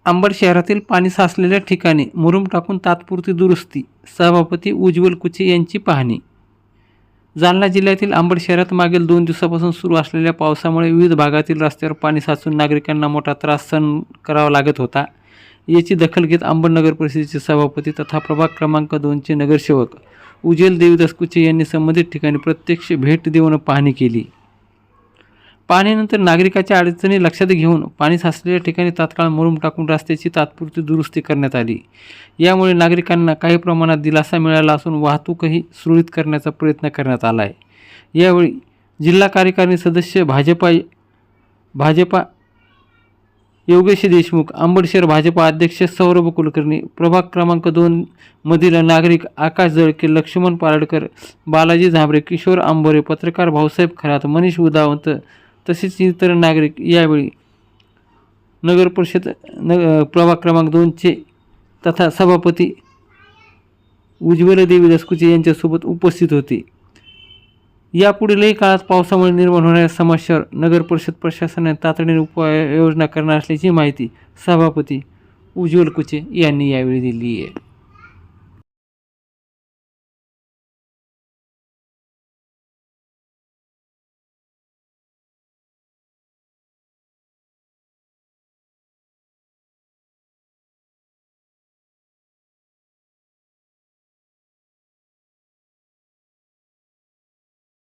अंबड शहरातील पाणी साचलेल्या ठिकाणी मुरुम टाकून तात्पुरती दुरुस्ती, सभापती उज्ज्वल कुचे यांची पाहणी. जालना जिल्ह्यातील अंबड शहरात मागील 2 दिवसापासून सुरू असलेल्या पावसामुळे विविध भागातील रस्त्यावर पाणी साचून नागरिकांना मोठा त्रास सहन करावा लागत होता. याची दखल घेत अंबड नगर परिषदेचे सभापती तथा प्रभाग क्रमांक 2चे नगरसेवक उज्ज्वल देवीदास कुचे यांनी संबंधित ठिकाणी प्रत्यक्ष भेट देऊन पाहणी केली. पाहणीनंतर नागरिकांच्या अडचणी लक्षात घेऊन पाणी साचलेल्या ठिकाणी तात्काळ मुरुम टाकून रस्त्याची तात्पुरती दुरुस्ती करण्यात आली. यामुळे नागरिकांना काही प्रमाणात दिलासा मिळाला असून वाहतूकही सुरळीत करण्याचा प्रयत्न करण्यात आला आहे. यावेळी जिल्हा कार्यकारिणी सदस्य भाजपा योगेश देशमुख, अंबड शहर भाजपा अध्यक्ष सौरभ कुलकर्णी, प्रभाग क्रमांक 2 मधील नागरिक आकाश जळके, लक्ष्मण पारडकर, बालाजी झांबरे, किशोर आंबोरे, पत्रकार भाऊसाहेब खरात, मनीष उदावंत तसेच इतर नागरिक यावेळी नगर परिषद प्रभाग क्रमांक 2चे तथा सभापती उज्ज्वल देवीदास कुचे यांच्यासोबत उपस्थित होते. यापुढीलही काळात पावसामुळे निर्माण होणाऱ्या समस्यांवर नगर परिषद प्रशासनाने तातडीने उपाययोजना करणार असल्याची माहिती सभापती उज्ज्वल कुचे यांनी यावेळी दिली आहे.